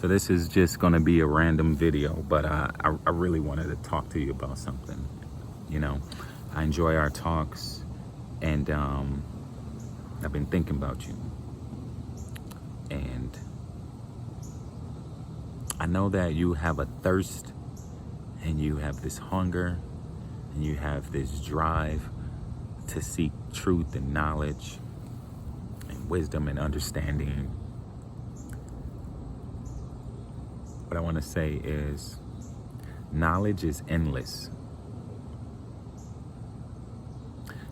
So this is just going to be a random video, but I really wanted to talk to you about something. You know, I enjoy our talks, and I've been thinking about you. And I know that you have a thirst, and you have this hunger, and you have this drive to seek truth and knowledge and wisdom and understanding. What I want to say is, knowledge is endless.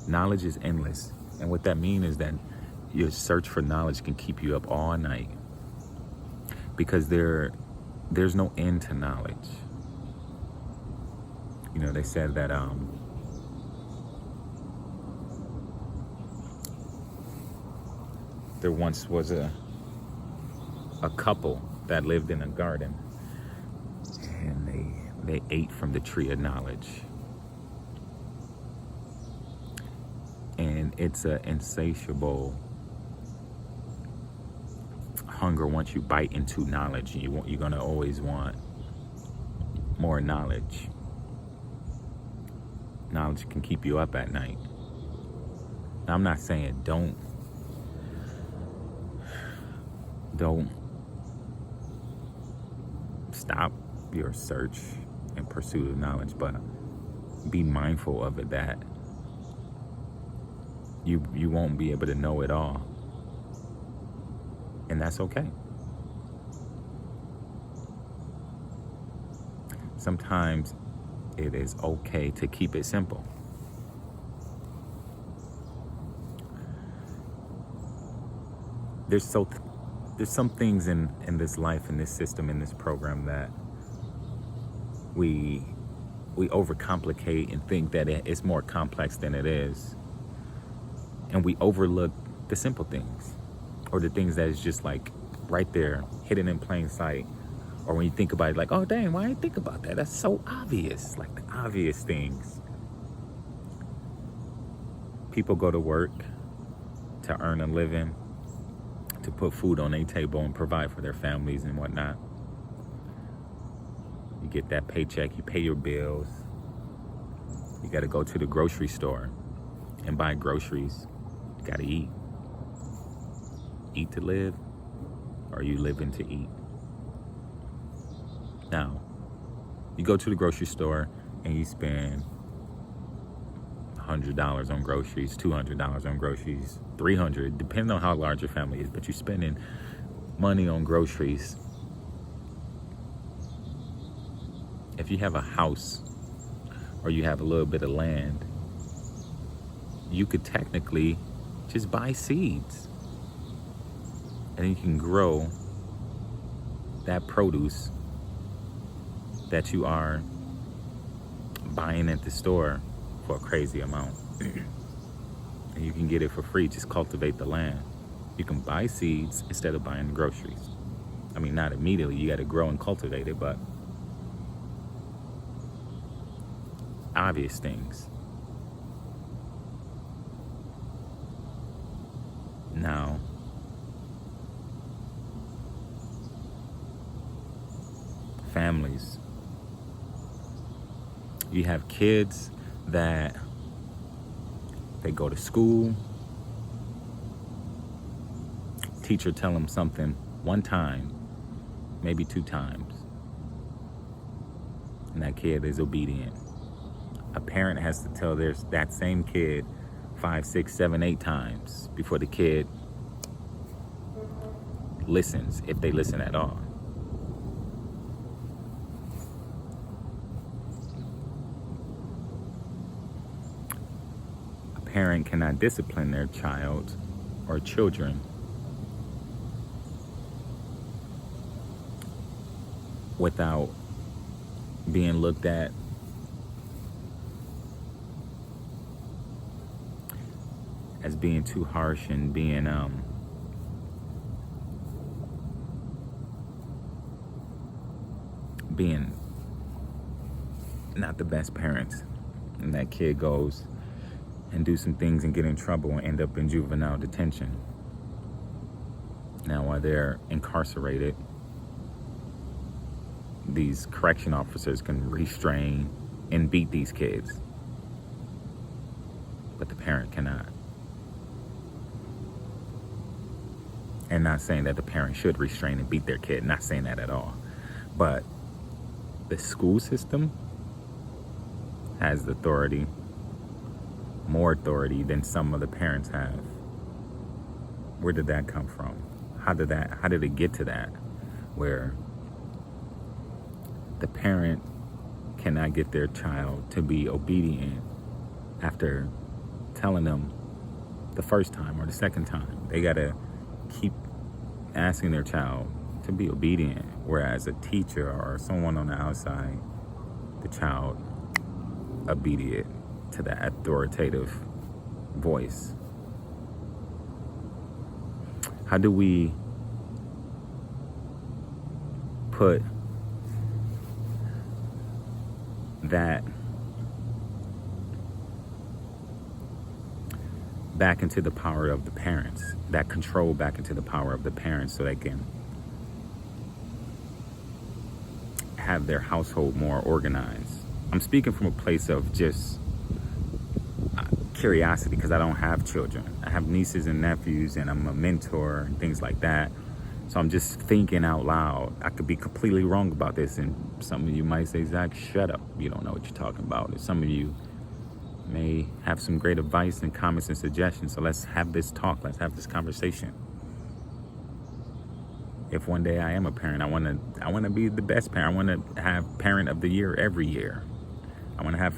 Knowledge is endless. And what that means is that your search for knowledge can keep you up all night, because there's no end to knowledge. You know, they said that there once was a couple that lived in a garden, and they ate from the tree of knowledge. And it's an insatiable hunger. Once you bite into knowledge, you're gonna always want more knowledge. Knowledge can keep you up at night. Now, I'm not saying don't stop your search and pursuit of knowledge, but be mindful of it, that you won't be able to know it all, and that's okay. Sometimes it is okay to keep it simple. There's some things in this life, in this system, in this program, that we overcomplicate and think that it's more complex than it is. And we overlook the simple things, or the things that is just like right there, hidden in plain sight. Or when you think about it, like, oh dang, why didn't I think about that? That's so obvious, like the obvious things. People go to work to earn a living, to put food on their table and provide for their families and whatnot. You get that paycheck, you pay your bills. You gotta go to the grocery store and buy groceries. You gotta eat. Eat to live, or you living to eat? Now, you go to the grocery store and you spend $100 on groceries, $200 on groceries, $300, depending on how large your family is, but you're spending money on groceries. If you have a house, or you have a little bit of land, you could technically just buy seeds, and you can grow that produce that you are buying at the store for a crazy amount. And you can get it for free. Just cultivate the land. You can buy seeds instead of buying groceries. I mean, not immediately, you got to grow and cultivate it, but obvious things. Now, families. You have kids that they go to school, teacher tell them something one time, maybe 2 times, and that kid is obedient. A parent has to tell that same kid 5, 6, 7, 8 times before the kid listens, if they listen at all. A parent cannot discipline their child or children without being looked at as being too harsh and being not the best parents. And that kid goes and do some things and get in trouble and end up in juvenile detention. Now, while they're incarcerated, these correction officers can restrain and beat these kids, but the parent cannot. And not saying that the parent should restrain and beat their kid, not saying that at all. But the school system has the authority, more authority than some of the parents have. Where did that come from? How did it get to that? Where the parent cannot get their child to be obedient after telling them the first time or the second time. They gotta keep asking their child to be obedient, whereas a teacher or someone on the outside, the child obedient to that authoritative voice. How do we put that back into the power of the parents, that control back into the power of the parents, so they can have their household more organized? I'm speaking from a place of just curiosity, because I don't have children. I have nieces and nephews, and I'm a mentor and things like that. So I'm just thinking out loud. I could be completely wrong about this, and some of you might say, Zach, shut up. You don't know what you're talking about. And some of you may have some great advice and comments and suggestions. So let's have this talk. Let's have this conversation. If one day I am a parent, I want to be the best parent. I want to have parent of the year every year. I want to have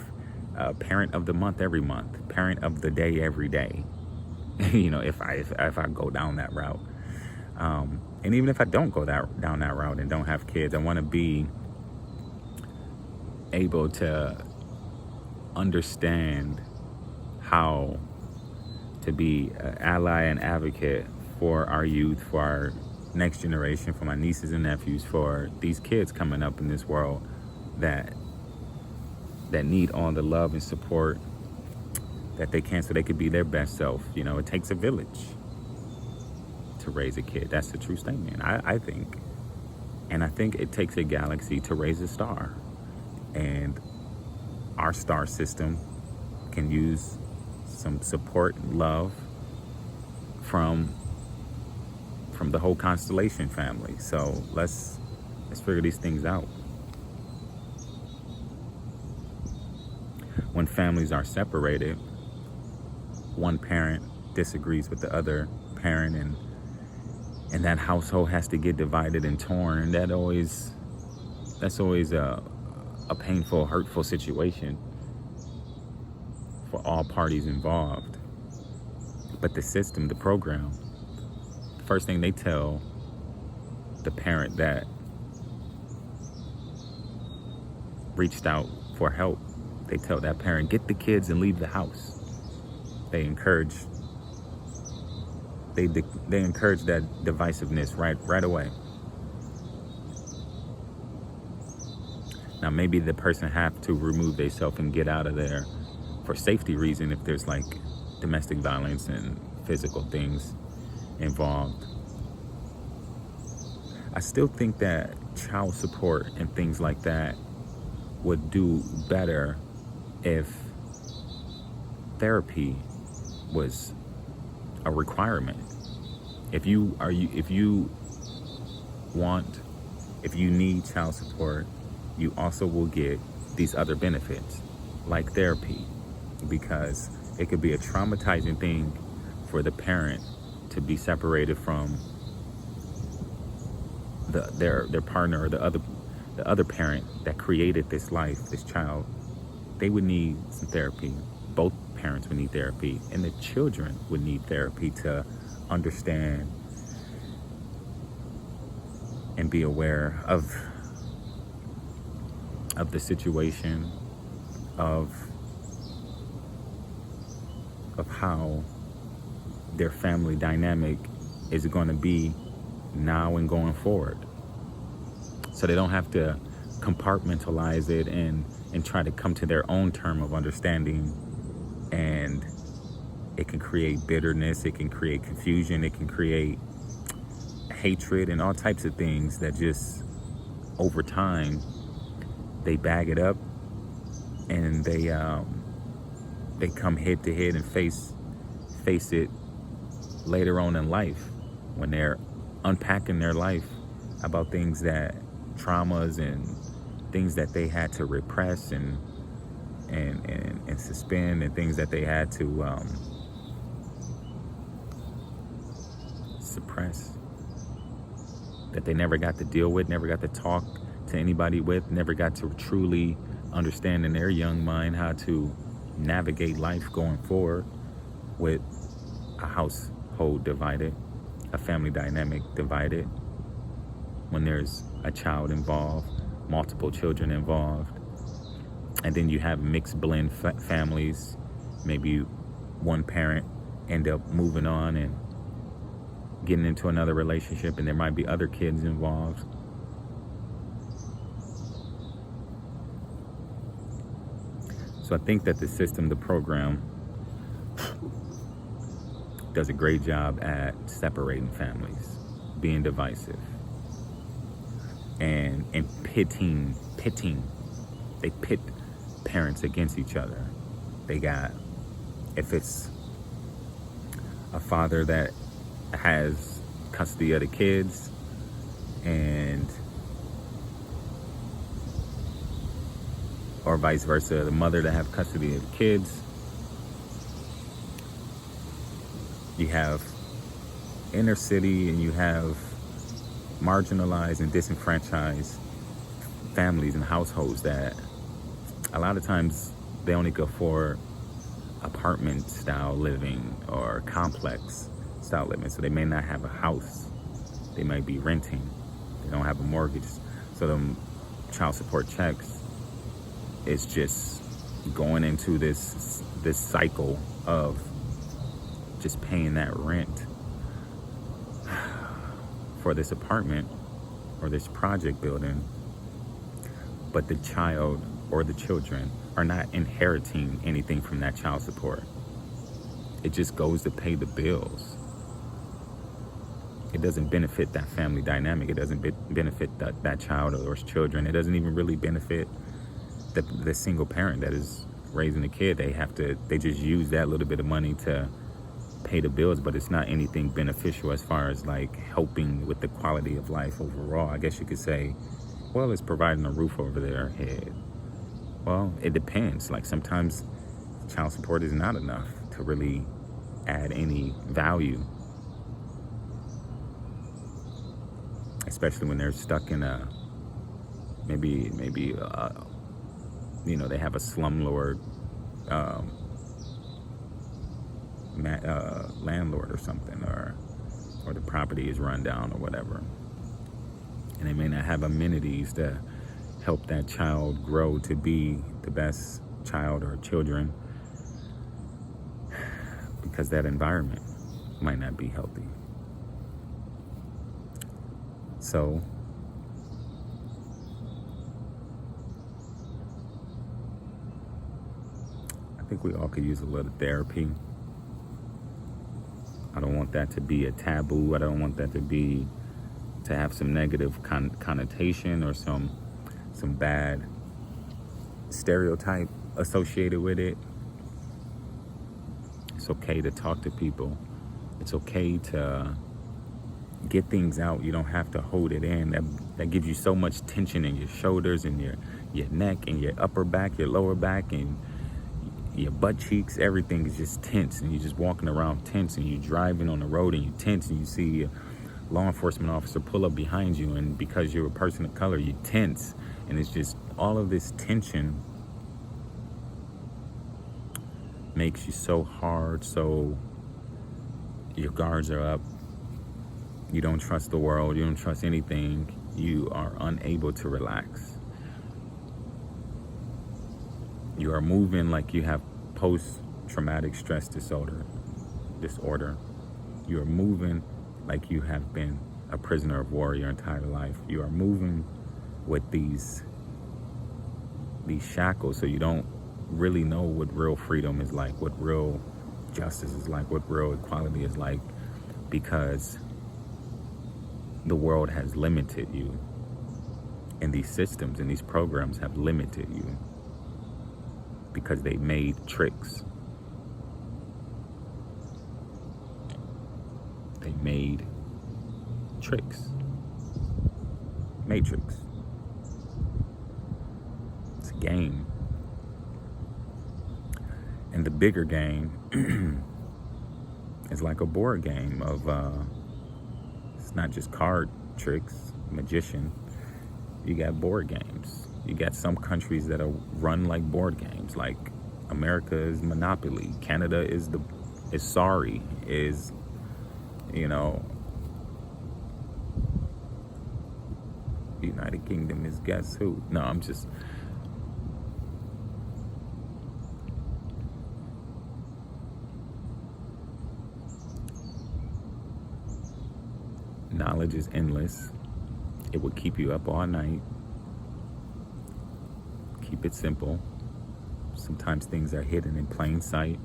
parent of the month every month, parent of the day every day. You know, if I go down that route, and even if I don't go down that route and don't have kids, I want to be able to understand how to be an ally and advocate for our youth, for our next generation, for my nieces and nephews, for these kids coming up in this world that need all the love and support that they can, so they could be their best self. You know, it takes a village to raise a kid. That's the true statement, I think. And I think it takes a galaxy to raise a star. And our star system can use some support and love from the whole constellation family. So let's figure these things out. When families are separated, one parent disagrees with the other parent, and that household has to get divided and torn, and that's always a painful, hurtful situation for all parties involved. But the system, the program, first thing they tell the parent that reached out for help, they tell that parent, get the kids and leave the house. They encourage that divisiveness right away. Now, maybe the person have to remove themselves and get out of there for safety reason if there's like domestic violence and physical things involved. I still think that child support and things like that would do better if therapy was a requirement. If you need child support, you also will get these other benefits like therapy, because it could be a traumatizing thing for the parent to be separated from their partner or the other parent that created this life, this child. They would need some therapy. Both parents would need therapy, and the children would need therapy to understand and be aware of the situation, of how their family dynamic is going to be now and going forward. So they don't have to compartmentalize it and try to come to their own term of understanding. And it can create bitterness, it can create confusion, it can create hatred and all types of things that just over time, they bag it up and they come head to head and face it later on in life when they're unpacking their life about things that traumas and things that they had to repress and suspend, and things that they had to suppress, that they never got to deal with, never got to talk to anybody with, never got to truly understand in their young mind how to navigate life going forward with a household divided, a family dynamic divided, when there's a child involved, multiple children involved, and then you have mixed blend families. Maybe one parent end up moving on and getting into another relationship, and there might be other kids involved. So I think that the system, the program, does a great job at separating families, being divisive, and pitting. They pit parents against each other. They got, if it's a father that has custody of the kids, and or vice versa, the mother that have custody of the kids, you have inner city and you have marginalized and disenfranchised families and households that a lot of times they only go for apartment style living or complex style living. So they may not have a house, they might be renting, they don't have a mortgage, so the child support checks is just going into this cycle of just paying that rent for this apartment or this project building, but the child or the children are not inheriting anything from that child support. It just goes to pay the bills. It doesn't benefit that family dynamic. It doesn't benefit that child or those children. It doesn't even really benefit the single parent that is raising a kid. They just use that little bit of money to pay the bills, but it's not anything beneficial as far as like helping with the quality of life overall. I guess you could say, well, it's providing a roof over their head. Well, it depends. Like sometimes child support is not enough to really add any value, especially when they're stuck in a maybe they have a slumlord landlord or something, or the property is run down or whatever, and they may not have amenities to help that child grow to be the best child or children, because that environment might not be healthy. So I think we all could use a little therapy. I don't want that to be a taboo. I don't want that to have some negative connotation or some bad stereotype associated with it. It's okay to talk to people. It's okay to get things out. You don't have to hold it in. That gives you so much tension in your shoulders and your neck and your upper back, your lower back, and your butt cheeks. Everything is just tense, and you're just walking around tense, and you're driving on the road and you're tense, and you see a law enforcement officer pull up behind you, and because you're a person of color, you're tense, and it's just all of this tension makes you so hard, so your guards are up. You don't trust the world, you don't trust anything, you are unable to relax. You are moving like you have post-traumatic stress disorder. You are moving like you have been a prisoner of war your entire life. You are moving with these shackles, so you don't really know what real freedom is like, what real justice is like, what real equality is like, because the world has limited you And these systems and these programs have limited you because they made tricks. They made tricks. Matrix. It's a game. And the bigger game is like a board game of, it's not just card tricks, magician. You got board games. You got some countries that are run like board games, like America is Monopoly. Canada is Sorry, is, you know, United Kingdom is guess who? No, I'm just... Knowledge is endless. It will keep you up all night. Keep it simple. Sometimes things are hidden in plain sight.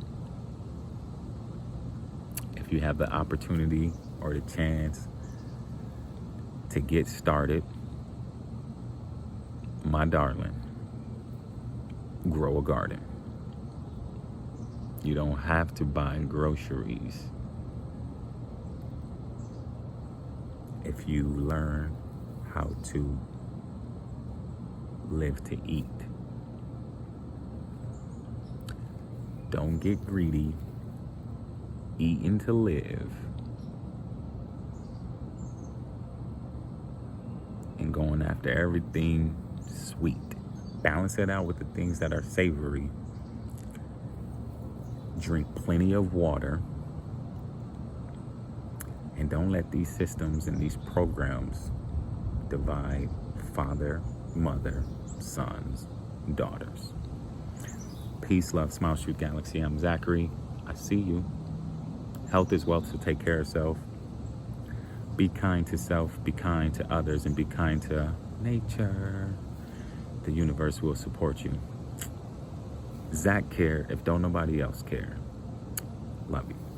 If you have the opportunity or the chance to get started, my darling, grow a garden. You don't have to buy groceries. If you learn how to live to eat. Don't get greedy. Eating to live. And going after everything sweet. Balance it out with the things that are savory. Drink plenty of water. And don't let these systems and these programs divide father, mother, sons, daughters. Peace, love, Smile Street Galaxy. I'm Zachary. I see you. Health is wealth, so take care of self. Be kind to self, be kind to others, and be kind to nature. The universe will support you. Zach care if don't nobody else care. Love you.